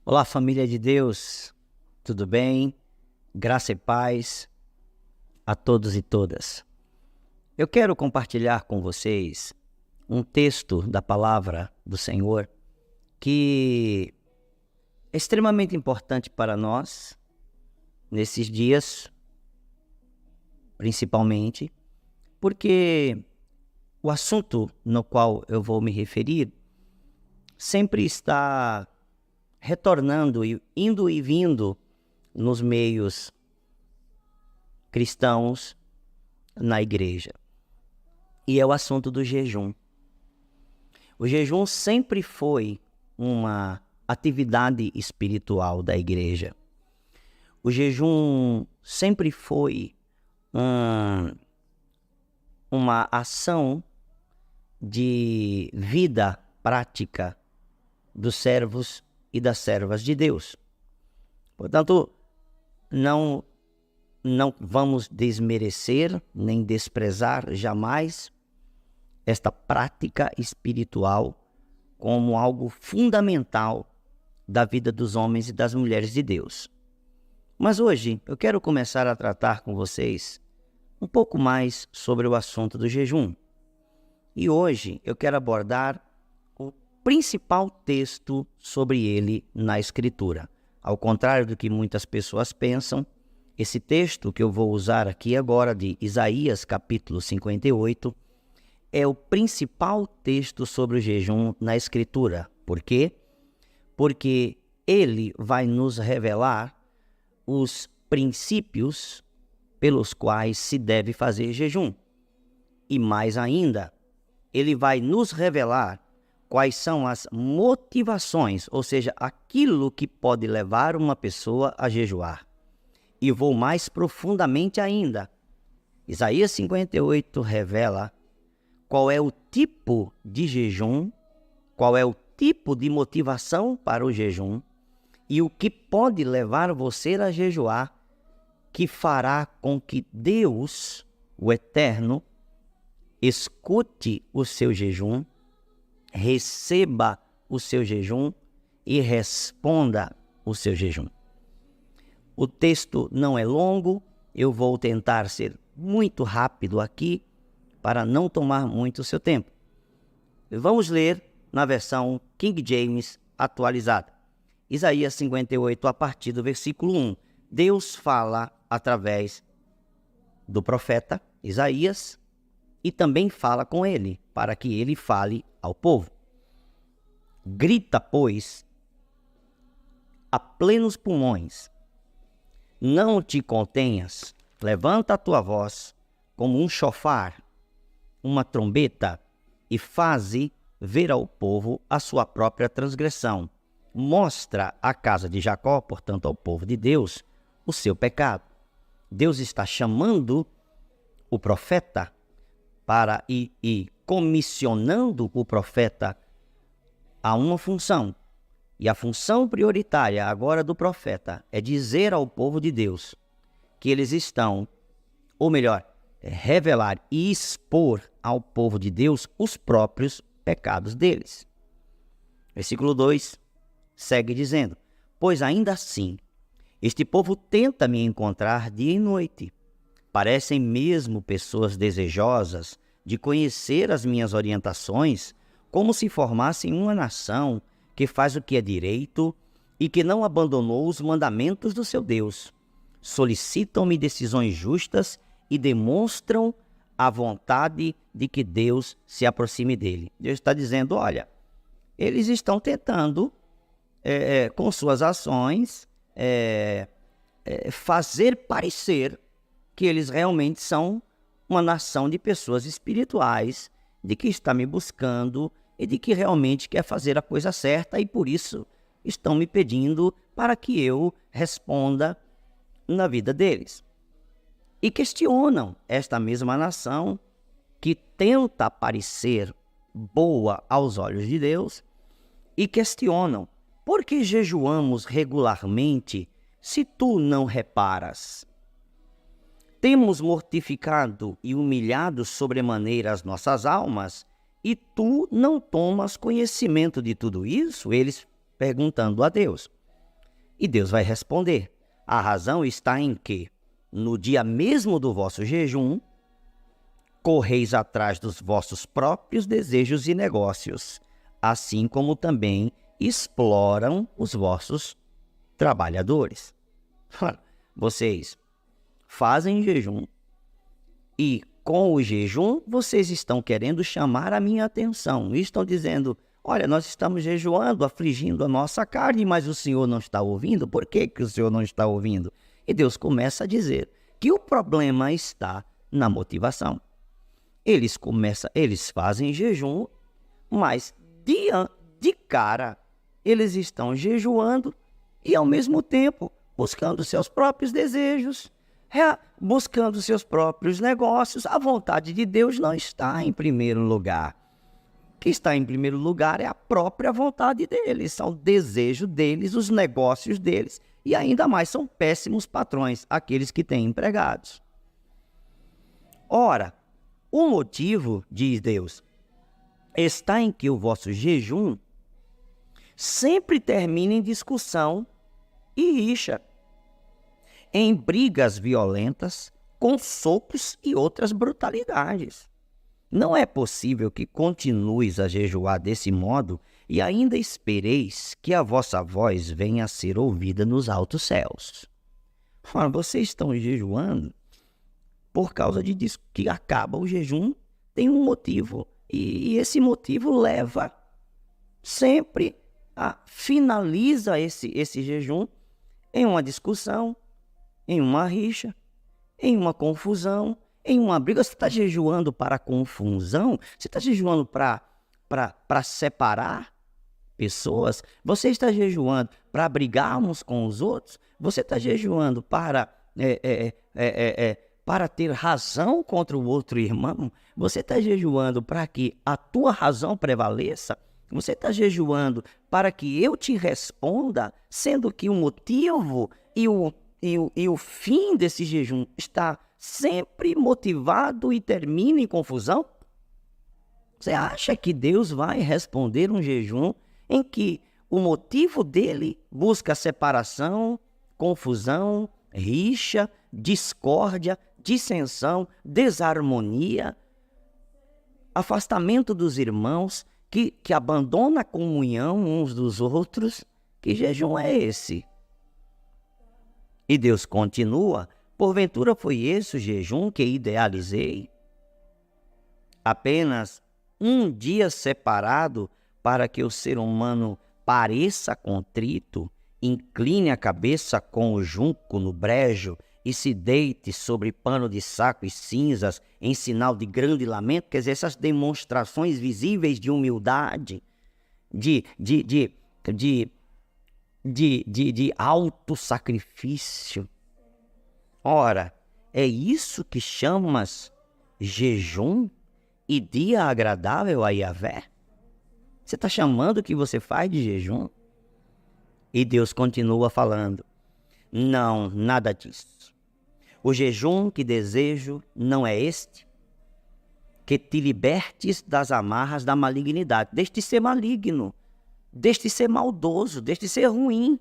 Olá, família de Deus, tudo bem? Graça e paz a todos e todas. Eu quero compartilhar com vocês um texto da palavra do Senhor que é extremamente importante para nós nesses dias, principalmente, porque o assunto no qual eu vou me referir sempre está retornando, indo e vindo nos meios cristãos na igreja. E é o assunto do jejum. O jejum sempre foi uma atividade espiritual da igreja. O jejum sempre foi uma ação de vida prática dos servos e das servas de Deus. Portanto, não vamos desmerecer nem desprezar jamais esta prática espiritual como algo fundamental da vida dos homens e das mulheres de Deus. Mas hoje eu quero começar a tratar com vocês um pouco mais sobre o assunto do jejum. E hoje eu quero abordar o principal texto sobre ele na Escritura. Ao contrário do que muitas pessoas pensam, esse texto que eu vou usar aqui agora, de Isaías capítulo 58, é o principal texto sobre o jejum na Escritura. Por quê? Porque ele vai nos revelar os princípios pelos quais se deve fazer jejum. E mais ainda, ele vai nos revelar quais são as motivações, ou seja, aquilo que pode levar uma pessoa a jejuar. E vou mais profundamente ainda. Isaías 58 revela qual é o tipo de jejum, qual é o tipo de motivação para o jejum e o que pode levar você a jejuar, que fará com que Deus, o Eterno, escute o seu jejum, receba o seu jejum e responda o seu jejum. O texto não é longo, eu vou tentar ser muito rápido aqui para não tomar muito o seu tempo. Vamos ler na versão King James atualizada. Isaías 58, a partir do versículo 1. Deus fala através do profeta Isaías e também fala com ele, para que ele fale ao povo. Grita, pois, a plenos pulmões, não te contenhas, levanta a tua voz como um chofar, uma trombeta, e faze ver ao povo a sua própria transgressão. Mostra à casa de Jacó, portanto ao povo de Deus, o seu pecado. Deus está chamando o profeta para ir comissionando o profeta a uma função. E a função prioritária agora do profeta é dizer ao povo de Deus que eles estão, ou melhor, revelar e expor ao povo de Deus os próprios pecados deles. Versículo 2 segue dizendo: pois ainda assim, este povo tenta me encontrar dia e noite. Parecem mesmo pessoas desejosas de conhecer as minhas orientações, como se formassem uma nação que faz o que é direito e que não abandonou os mandamentos do seu Deus. Solicitam-me decisões justas e demonstram a vontade de que Deus se aproxime dele. Deus está dizendo, olha, eles estão tentando, com suas ações, fazer parecer que eles realmente são uma nação de pessoas espirituais, de que está me buscando e de que realmente quer fazer a coisa certa e por isso estão me pedindo para que eu responda na vida deles. E questionam esta mesma nação que tenta parecer boa aos olhos de Deus e questionam: por que jejuamos regularmente se tu não reparas? Temos mortificado e humilhado sobremaneira as nossas almas e tu não tomas conhecimento de tudo isso? Eles perguntando a Deus. E Deus vai responder. A razão está em que, no dia mesmo do vosso jejum, correis atrás dos vossos próprios desejos e negócios, assim como também exploram os vossos trabalhadores. Vocês fazem jejum e com o jejum vocês estão querendo chamar a minha atenção. Estão dizendo, olha, nós estamos jejuando, afligindo a nossa carne, mas o Senhor não está ouvindo. Por que o Senhor não está ouvindo? E Deus começa a dizer que o problema está na motivação. Eles fazem jejum, mas de cara eles estão jejuando e ao mesmo tempo buscando seus próprios desejos, buscando seus próprios negócios. A vontade de Deus não está em primeiro lugar. O que está em primeiro lugar é a própria vontade deles, são o desejo deles, os negócios deles, e ainda mais são péssimos patrões, aqueles que têm empregados. Ora, o motivo, diz Deus, está em que o vosso jejum sempre termina em discussão e rixa, em brigas violentas, com socos e outras brutalidades. Não é possível que continueis a jejuar desse modo e ainda espereis que a vossa voz venha a ser ouvida nos altos céus. Ora, vocês estão jejuando por causa de que acaba o jejum, tem um motivo. E esse motivo leva sempre finaliza esse jejum em uma discussão, em uma rixa, em uma confusão, em uma briga. Você está jejuando para confusão? Você está jejuando para separar pessoas? Você está jejuando para brigar uns com os outros? Você está jejuando para ter razão contra o outro irmão? Você está jejuando para que a tua razão prevaleça? Você está jejuando para que eu te responda, sendo que o motivo e o fim desse jejum está sempre motivado e termina em confusão? Você acha que Deus vai responder um jejum em que o motivo dele busca separação, confusão, rixa, discórdia, dissensão, desarmonia, afastamento dos irmãos, que abandona a comunhão uns dos outros? Que jejum é esse? E Deus continua, porventura foi esse o jejum que idealizei? Apenas um dia separado para que o ser humano pareça contrito, incline a cabeça com o junco no brejo e se deite sobre pano de saco e cinzas em sinal de grande lamento. Quer dizer, essas demonstrações visíveis de humildade, de alto sacrifício. Ora, é isso que chamas jejum e dia agradável a Yahvé? Você está chamando o que você faz de jejum? E Deus continua falando, não, nada disso. O jejum que desejo não é este, que te libertes das amarras da malignidade, deste ser maligno, deste ser maldoso, deste ser ruim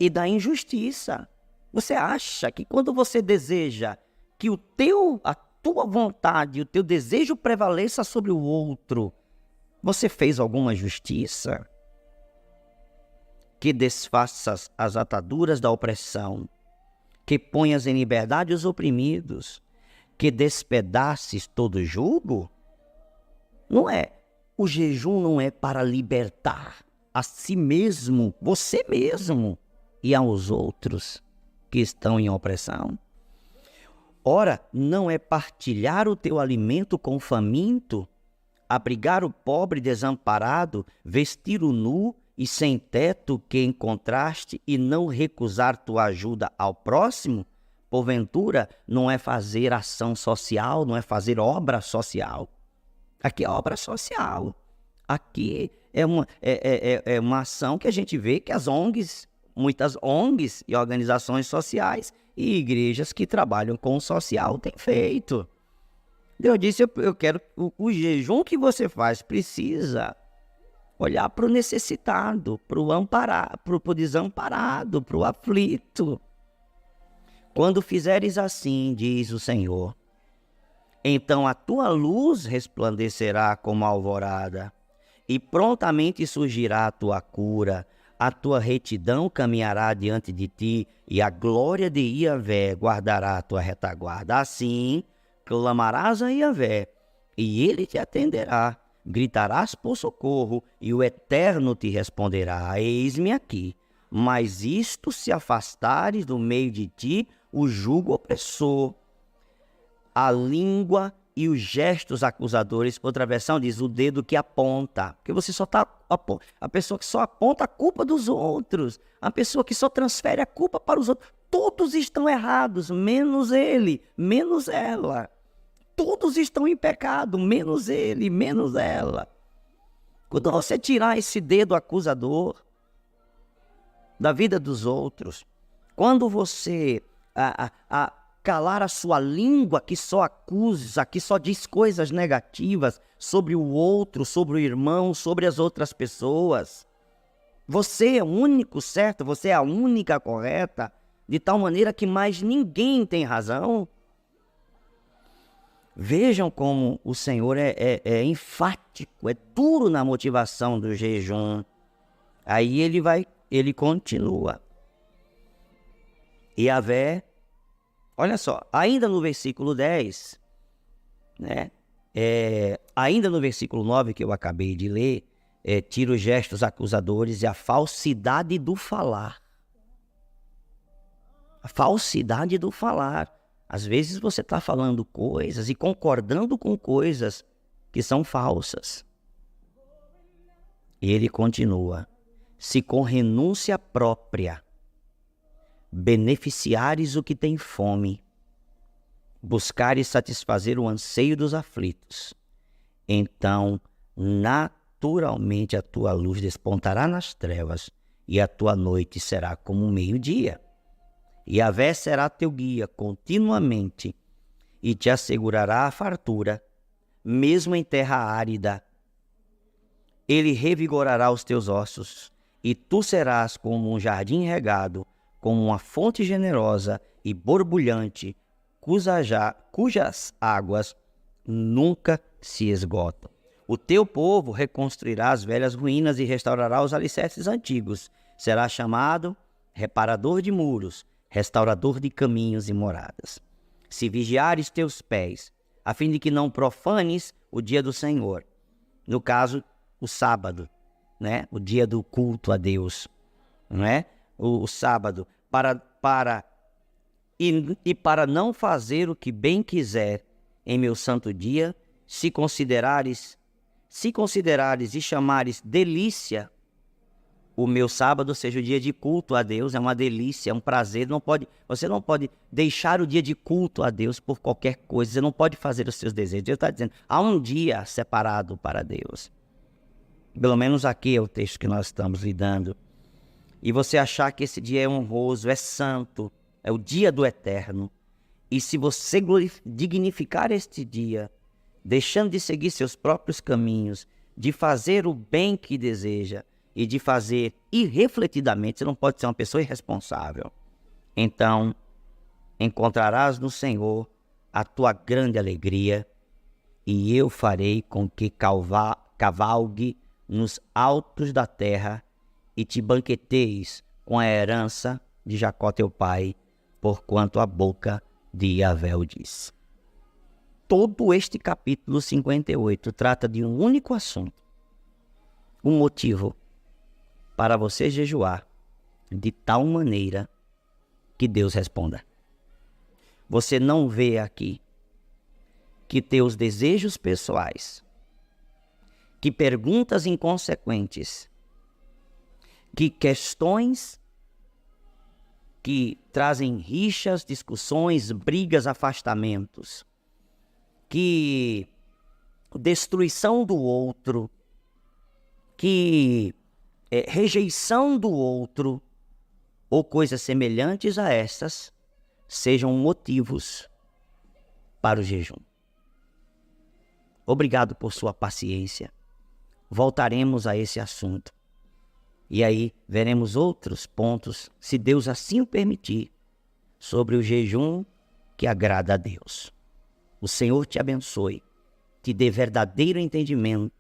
e da injustiça. Você acha que quando você deseja que a tua vontade, o teu desejo prevaleça sobre o outro, você fez alguma justiça? Que desfaças as ataduras da opressão, que ponhas em liberdade os oprimidos, que despedaces todo jugo? Não é. O jejum não é para libertar a si mesmo, você mesmo, e aos outros que estão em opressão. Ora, não é partilhar o teu alimento com o faminto, abrigar o pobre desamparado, vestir o nu e sem teto que encontraste e não recusar tua ajuda ao próximo? Porventura, não é fazer ação social, não é fazer obra social. Aqui é obra social. Aqui é uma ação que a gente vê que as ONGs, muitas ONGs e organizações sociais e igrejas que trabalham com o social têm feito. Deus disse, eu quero o jejum que você faz precisa olhar para o necessitado, para o amparado, para o desamparado, para o aflito. Quando fizeres assim, diz o Senhor, então a tua luz resplandecerá como a alvorada, e prontamente surgirá a tua cura, a tua retidão caminhará diante de ti, e a glória de Yahvé guardará a tua retaguarda. Assim, clamarás a Yahvé, e ele te atenderá. Gritarás por socorro, e o Eterno te responderá: eis-me aqui. Mas isto se afastares do meio de ti o jugo opressor, a língua e os gestos acusadores. Outra versão diz o dedo que aponta, porque você só está a pessoa que só aponta a culpa dos outros, a pessoa que só transfere a culpa para os outros. Todos estão errados, menos ele, menos ela. Todos estão em pecado, menos ele, menos ela. Quando você tirar esse dedo acusador da vida dos outros, quando você calar a sua língua que só acusa, que só diz coisas negativas sobre o outro, sobre o irmão, sobre as outras pessoas, você é o único certo, você é a única correta, de tal maneira que mais ninguém tem razão. Vejam como o Senhor é enfático, é duro na motivação do jejum. Aí ele continua. Yahvé, olha só, ainda no versículo 10, né? Ainda no versículo 9 que eu acabei de ler, tira os gestos acusadores e a falsidade do falar. A falsidade do falar. Às vezes você está falando coisas e concordando com coisas que são falsas. E ele continua: se com renúncia própria beneficiares o que tem fome, buscares satisfazer o anseio dos aflitos, então naturalmente a tua luz despontará nas trevas e a tua noite será como o meio-dia. Yahvé será teu guia continuamente e te assegurará a fartura, mesmo em terra árida. Ele revigorará os teus ossos, e tu serás como um jardim regado, como uma fonte generosa e borbulhante, cujas águas nunca se esgotam. O teu povo reconstruirá as velhas ruínas e restaurará os alicerces antigos. Será chamado reparador de muros, restaurador de caminhos e moradas. Se vigiares teus pés, a fim de que não profanes o dia do Senhor, no caso, o sábado, né? O dia do culto a Deus, não é? O sábado, para não fazer o que bem quiser em meu santo dia, se considerares e chamares delícia o meu sábado, seja o dia de culto a Deus, é uma delícia, é um prazer. Você não pode deixar o dia de culto a Deus por qualquer coisa, você não pode fazer os seus desejos. Deus está dizendo, há um dia separado para Deus. Pelo menos aqui é o texto que nós estamos lidando. E você achar que esse dia é honroso, é santo, é o dia do Eterno. E se você dignificar este dia, deixando de seguir seus próprios caminhos, de fazer o bem que deseja, e de fazer irrefletidamente, você não pode ser uma pessoa irresponsável. Então, encontrarás no Senhor a tua grande alegria, e eu farei com que cavalgue nos altos da terra, e te banqueteis com a herança de Jacó teu pai, porquanto a boca de Yahvé o diz. Todo este capítulo 58 trata de um único assunto, um motivo para você jejuar de tal maneira que Deus responda. Você não vê aqui que teus desejos pessoais, que perguntas inconsequentes, que questões que trazem rixas, discussões, brigas, afastamentos, que destruição do outro, que rejeição do outro ou coisas semelhantes a estas sejam motivos para o jejum. Obrigado por sua paciência. voltaremos a esse assunto. E aí veremos outros pontos, se Deus assim o permitir, sobre o jejum que agrada a Deus. O Senhor te abençoe, te dê verdadeiro entendimento,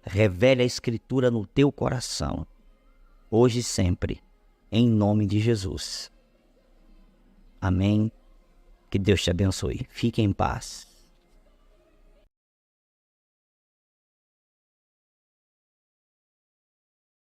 revele a Escritura no teu coração, hoje e sempre, em nome de Jesus. Amém. Que Deus te abençoe. Fique em paz.